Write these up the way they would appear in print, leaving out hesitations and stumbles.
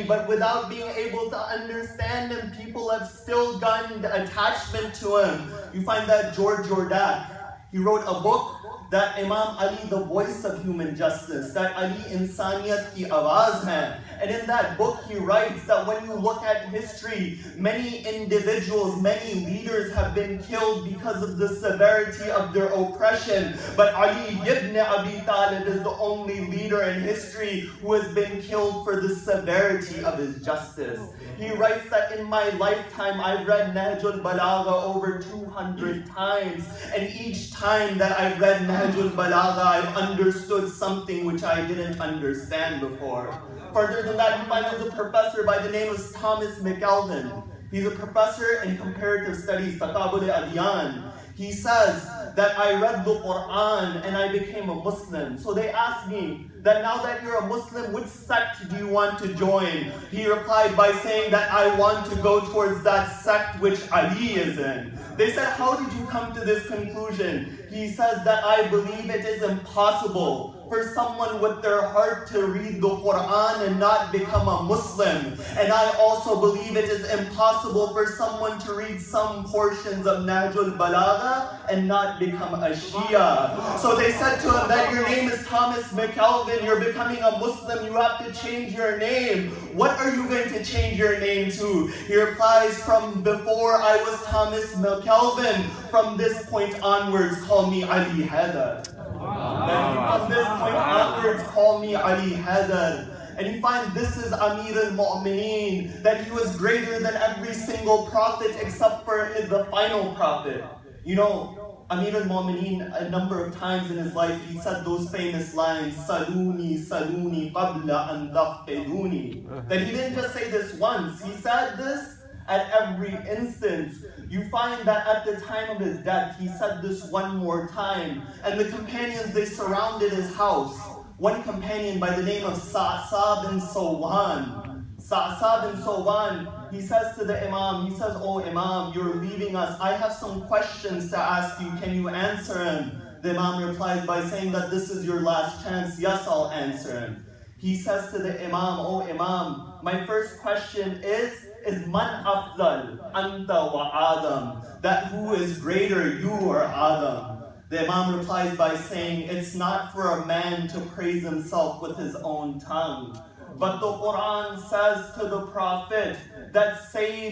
but without being able to understand him, people have still gotten attachment to him. You find that George Jordak, he wrote a book that Imam Ali, the voice of human justice, that Ali insaniyat ki awaaz hai. And in that book he writes that when you look at history, many individuals, many leaders have been killed because of the severity of their oppression. But Ali ibn Abi Talib is the only leader in history who has been killed for the severity of his justice. He writes that in my lifetime I've read Nahjul Balagha over 200 times. And each time that I read Nahjul Balagha, I've understood something which I didn't understand before. Further than that, you find there's a professor by the name of Thomas McElvin. He's a professor in comparative studies, Tatabul Adyan. He says that I read the Quran and I became a Muslim. So they asked me that now that you're a Muslim, which sect do you want to join? He replied by saying that I want to go towards that sect which Ali is in. They said, how did you come to this conclusion? He says that I believe it is impossible for someone with their heart to read the Quran and not become a Muslim. And I also believe it is impossible for someone to read some portions of Nahjul Balagha and not become a Shia. So they said to him that your name is Thomas McElvin, you're becoming a Muslim, you have to change your name. What are you going to change your name to? He replies, from before I was Thomas McElvin, from this point onwards, call me Ali Haidar. From this point onwards, call me Ali Haidar. And you find this is Amir al-Mu'mineen, that he was greater than every single prophet except for the final prophet. You know, Amir al-Mu'mineen, a number of times in his life, he said those famous lines, Saluni, Saluni, qabla an tafqiduni. That he didn't just say this once, he said this at every instance. You find that at the time of his death, he said this one more time. And the companions, they surrounded his house. One companion by the name of Sa'sa bin Sawan. Sa'sa bin Sawan, he says to the Imam, he says, oh Imam, you're leaving us. I have some questions to ask you. Can you answer him? The Imam replies by saying that this is your last chance. Yes, I'll answer him. He says to the Imam, oh Imam, my first question is man afdal, anta wa Adam? That who is greater, you or Adam? The Imam replies by saying, it's not for a man to praise himself with his own tongue. But the Quran says to the Prophet that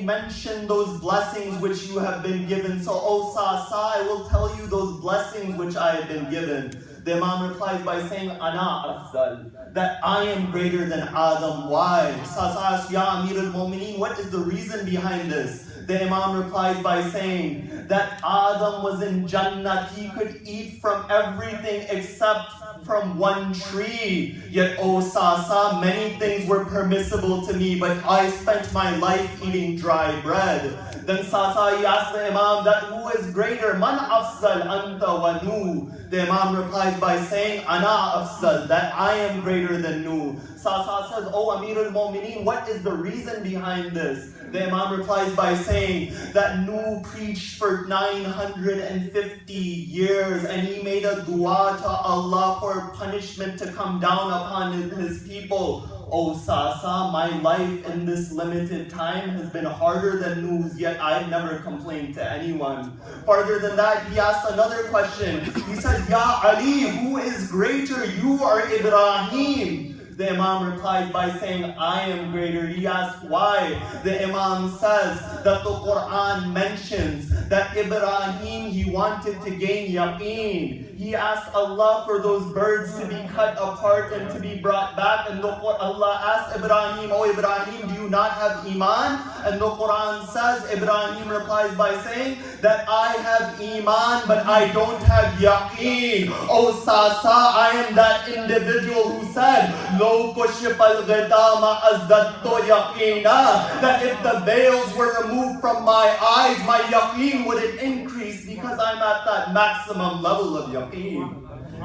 mention those blessings which you have been given. So, O Sa'sa, I will tell you those blessings which I have been given. The Imam replies by saying, Ana afdal, that I am greater than Adam. Why? Sa'sa asks, Ya Amir al-Mu'mineen, what is the reason behind this? The Imam replies by saying that Adam was in Jannah. He could eat from everything except from one tree. Yet, O Sa'sa, many things were permissible to me, but I spent my life eating dry bread. Then Sa'sa, he asked the Imam that who is greater? Man afzal anta wa nu? The Imam replies by saying, Ana afzal, that I am greater than Nu. Sa'sa says, O Amir al-Mu'mineen, what is the reason behind this? The Imam replies by saying that Nu preached for 950 years and he made a dua to Allah for punishment to come down upon his people. O Sa'sa, my life in this limited time has been harder than Nu's, yet I've never complained to anyone. Farther than that, he asks another question. He says, Ya Ali, who is greater, you or Ibrahim? The Imam replies by saying, I am greater. He asks why. The Imam says that the Quran mentions that Ibrahim, he wanted to gain yaqeen. He asked Allah for those birds to be cut apart and to be brought back. And Allah asked Ibrahim, oh Ibrahim, do you not have iman? And the Quran says, Ibrahim replies by saying that I have iman, but I don't have yaqeen. Oh Sa'sa, I am that individual who said, that if the veils were removed from my eyes, my yaqeen wouldn't increase because I'm at that maximum level of yaqeen.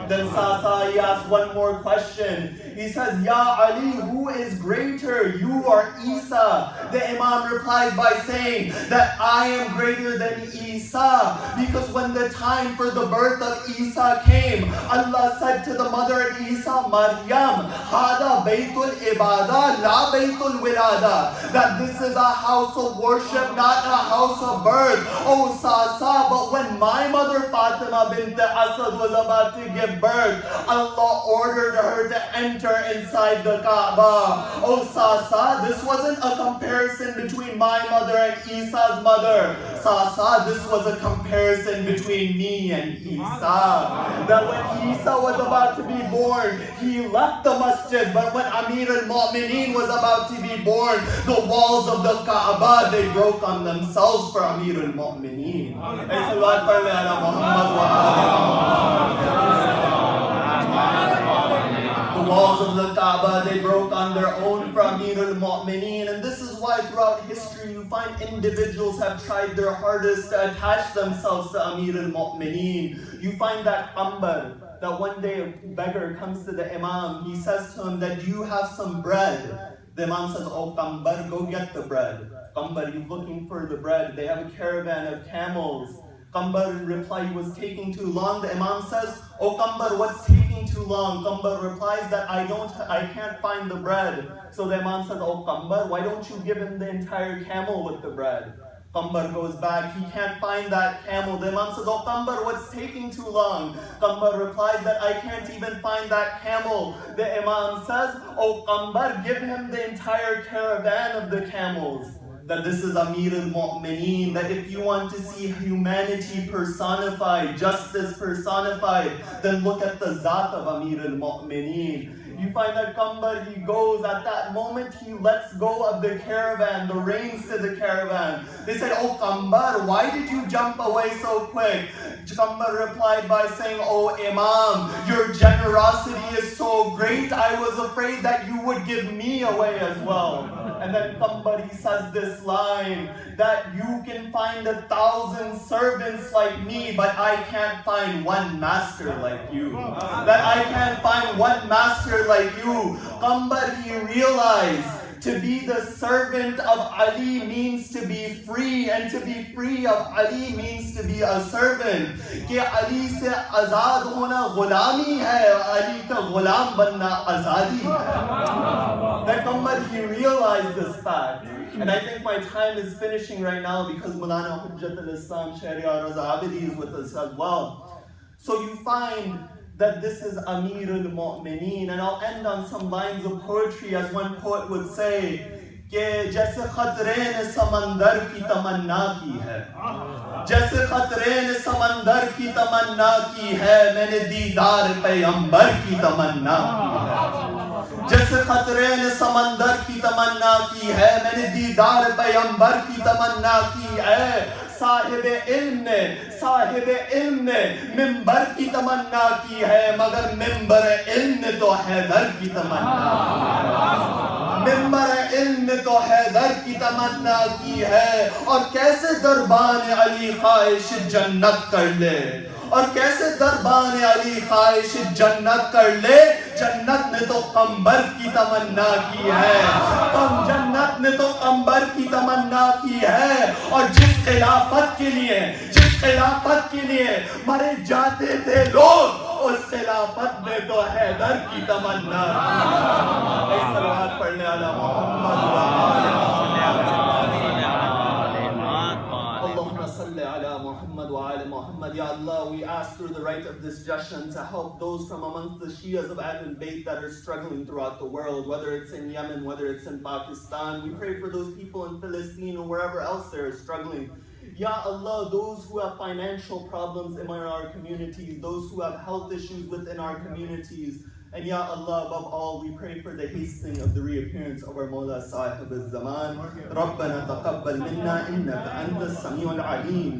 Then Sa'sa, he asked one more question. He says, Ya Ali, who is greater, you or Isa? The Imam replies by saying that I am greater than Isa, because when the time for the birth of Isa came, Allah said to the mother of Isa, Maryam, Hada Baytul Ibadah, La Baytul Wilada, that this is a house of worship, not a house of birth. Oh Sasa, but when my mother Fatima bint Asad was about to give birth, Allah ordered her to enter inside the Kaaba. Oh Sasa, this wasn't a comparison between my mother and Isa's mother. Sasa, this was a comparison between me and Isa. That when Isa was about to be born, he left the masjid, but when Amir al-Mu'mineen was about to be born, the walls of the Kaaba, they broke on themselves for Amir al-Mu'mineen. The walls of the Kaaba, they broke on their own for Amir al-Mu'mineen. And this is why throughout history you find individuals have tried their hardest to attach themselves to Amir al-Mu'mineen. You find that Ambar, that one day a beggar comes to the Imam, he says to him that you have some bread. The Imam says, oh Kambar, go get the bread. Kambar, he's looking for the bread. They have a caravan of camels. Kambar replied, he was taking too long. The Imam says, oh Kambar, what's taking too long? Kambar replies that I can't find the bread. So the Imam says, oh Kambar, why don't you give him the entire camel with the bread? Kambar goes back, he can't find that camel. The Imam says, oh Kambar, what's taking too long? Kambar replies that I can't even find that camel. The Imam says, oh Kambar, give him the entire caravan of the camels. That this is Amir al-Mu'mineen, that if you want to see humanity personified, justice personified, then look at the Zat of Amir al-Mu'mineen. You find that Kambar, he goes at that moment, he lets go of the caravan, the reins to the caravan. They said, oh Kambar, why did you jump away so quick? Kambar replied by saying, oh Imam, your generosity is so great, I was afraid that you would give me away as well. And then Kambar, he says this line, that you can find 1,000 servants like me, but I can't find one master like you. That I can't find one master like you. Kambar, he realized to be the servant of Ali means to be free, and to be free of Ali means to be a servant. कि Ali से आजाद होना गुलामी है, Ali का गुलाम बनना आजादी है. That Kambar, he realized this fact. And I think my time is finishing right now because Mulana Hujjat al-Islam Sharia Raza Abidi is with us as well. So you find that this is Amir al-Mu'mineen. And I'll end on some lines of poetry, as one poet would say, कि जैसे खतरे ने समंदर की तमन्ना की है, जैसे खतरे ने समंदर की तमन्ना की है, मैंने दीदार पैगंबर की तमन्ना की है. जैसे खतरे ने समंदर की तमन्ना की है, मैंने दीदार पैगंबर की तमन्ना की है. साहिब इल्म ने मिंबर की तमन्ना की है, मगर मिंबर इल्म ने तो हैदर की तमन्ना की है. मिंबर इल्म ने तो हैदर की तमन्ना की है. और कैसे दरबान अली ख्वाहिश जन्नत कर ले, और कैसे दरबान अली ख्वाहिश जन्नत कर ले. जन्नत ने तो कंबर की तमन्ना की है, जन्नत ने तो कंबर की तमन्ना की है. और जिस खिलाफत के लिए मरे जाते थे लोग, उस खिलाफत में तो हैदर की तमन्ना की है. सलावत पढ़ने वाला Mohammad Muhammad. Ya Allah, we ask through the right of this jashan to help those from amongst the Shias of Ahlul Bayt that are struggling throughout the world, whether it's in Yemen, whether it's in Pakistan. We pray for those people in Palestine or wherever else they're struggling. Ya Allah, those who have financial problems in our communities, those who have health issues within our communities. And Ya Allah, above all, we pray for the hastening of the reappearance of our Mawla Sahib al-Zaman. رَبَّنَا تَقَبَّلْ مِنَّا إِنَّكَ أَنْتَ السَّمِيعُ الْعَلِيمُ.